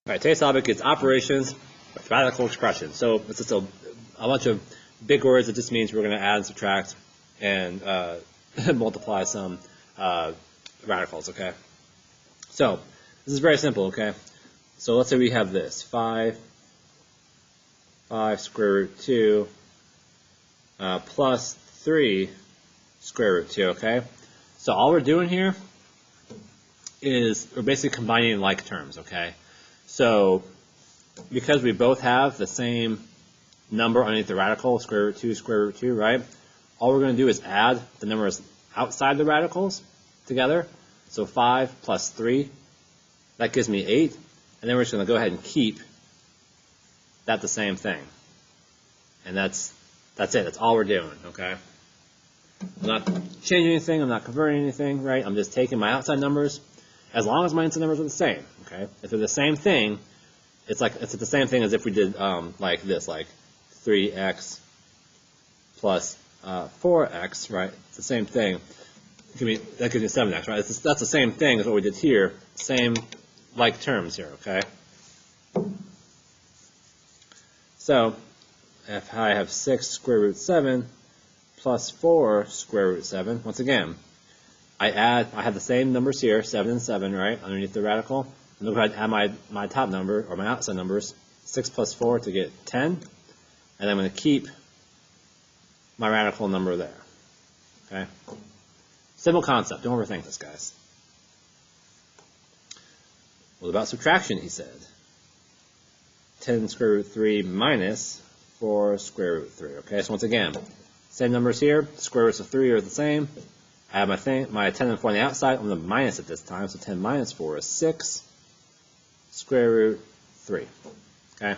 All right, today's topic is operations with radical expressions. So it's just a bunch of big words. It just means we're going to add and subtract and multiply some radicals, okay? So this is very simple, okay? So let's say we have this, 5 square root 2 plus 3 square root 2, okay? So all we're doing here is we're basically combining like terms, okay? So because we both have the same number underneath the radical, square root 2, right? All we're going to do is add the numbers outside the radicals together. So 5 plus 3, that gives me 8. And then we're just going to go ahead and keep that the same thing. And that's it. That's all we're doing, okay? I'm not changing anything. I'm not converting anything, right? I'm just taking my outside numbers as long as my inside numbers are the same, okay? If they're the same thing, it's the same thing as if we did like this, like 3x plus 4x, right? It's the same thing. That gives me 7x, right? That's the same thing as what we did here. Same like terms here, okay? So if I have 6 square root 7 plus 4 square root 7, once again, I have the same numbers here, 7 and 7, right, underneath the radical. I'm going to add my top number, or my outside numbers, 6 plus 4 to get 10. And I'm going to keep my radical number there. Okay? Simple concept. Don't overthink this, guys. What about subtraction, he said? 10 square root 3 minus 4 square root 3. Okay, so once again, same numbers here. Square roots of 3 are the same. I have my 10 and 4 on the outside. I'm going to minus it this time. So 10 minus 4 is 6 square root 3. Okay?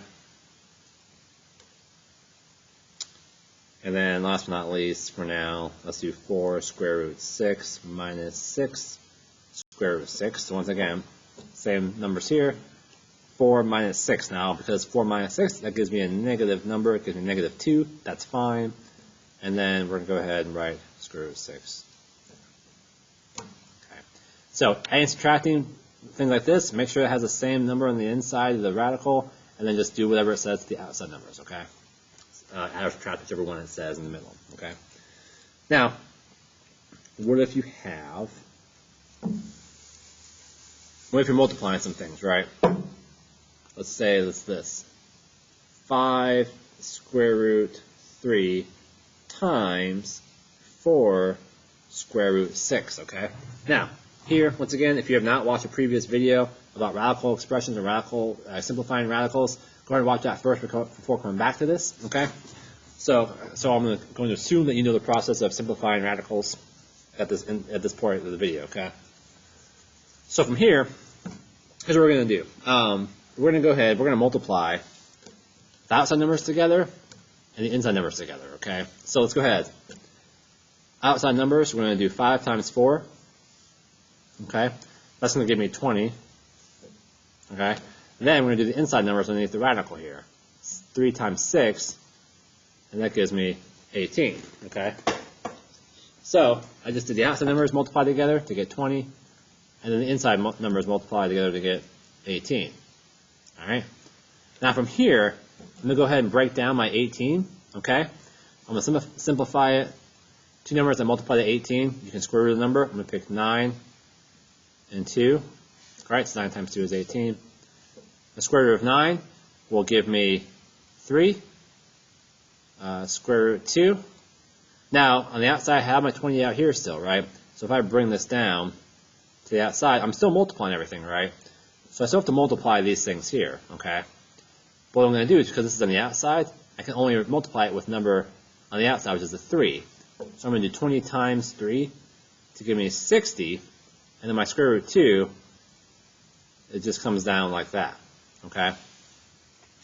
And then last but not least, for now, let's do 4 square root 6 minus 6 square root 6. So once again, same numbers here. 4 minus 6 now, because 4 minus 6, that gives me a negative number. It gives me negative 2. That's fine. And then we're going to go ahead and write square root 6. So adding and subtracting, things like this, make sure it has the same number on the inside of the radical, and then just do whatever it says to the outside numbers, okay? Add or subtract whichever one it says in the middle, okay? Now, what if you're multiplying some things, right? Let's say it's this. 5 square root 3 times 4 square root 6, okay? Now, here, once again, if you have not watched a previous video about radical expressions and simplifying radicals, go ahead and watch that first before coming back to this, okay? So I'm going to assume that you know the process of simplifying radicals at this point of the video, okay? So from here, here's what we're going to do. We're going to go ahead, we're going to multiply the outside numbers together and the inside numbers together, okay? So let's go ahead. Outside numbers, we're going to do 5 times 4. Okay, that's going to give me 20. Okay, then we're going to do the inside numbers underneath the radical here. 3 times 6, and that gives me 18. Okay, so I just did the outside numbers multiplied together to get 20, and then the inside numbers multiplied together to get 18. All right, now from here, I'm going to go ahead and break down my 18. Okay, I'm going to simplify it. Two numbers that multiply to 18, you can square root the number. I'm going to pick 9 and 2. All right, so 9 times 2 is 18. The square root of 9 will give me 3. Square root 2. Now, on the outside, I have my 20 out here still, right? So if I bring this down to the outside, I'm still multiplying everything, right? So I still have to multiply these things here, okay? But what I'm going to do is, because this is on the outside, I can only multiply it with number on the outside, which is a 3. So I'm going to do 20 times 3 to give me 60. And then my square root 2, it just comes down like that, okay?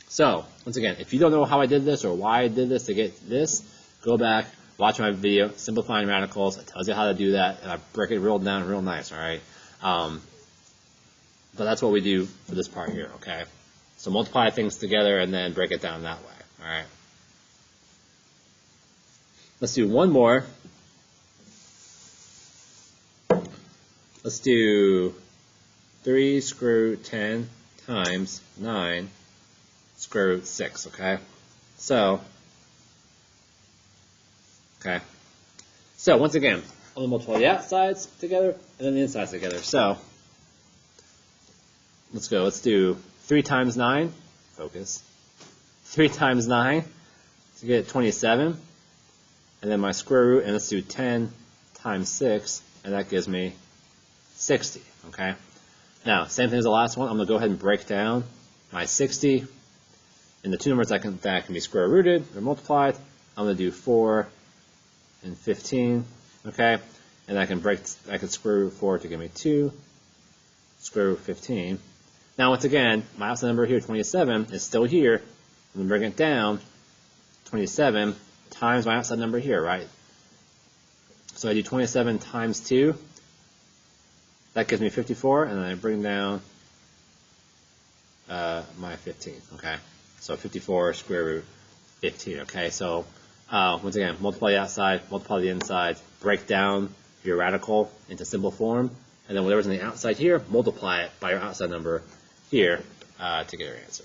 So, once again, if you don't know how I did this or why I did this to get this, go back, watch my video, Simplifying Radicals. It tells you how to do that, and I break it real down real nice, all right? But that's what we do for this part here, okay? So multiply things together and then break it down that way, all right? Let's do one more. Let's do 3 square root 10 times 9 square root 6, okay? So once again, I'm going to multiply the outsides together and then the insides together. So let's go. Let's do 3 times 9. Focus. 3 times 9 to get 27. And then my square root, and let's do 10 times 6, and that gives me 60, okay? Now, same thing as the last one. I'm going to go ahead and break down my 60. And the two numbers that can be square rooted or multiplied, I'm going to do 4 and 15, okay? And I can square root 4 to give me 2, square root 15. Now, once again, my outside number here, 27, is still here. I'm going to bring it down, 27 times my outside number here, right? So I do 27 times 2. That gives me 54, and then I bring down my 15, okay? So 54 square root 15, okay? So once again, multiply the outside, multiply the inside, break down your radical into simple form, and then whatever's on the outside here, multiply it by your outside number here to get your answer.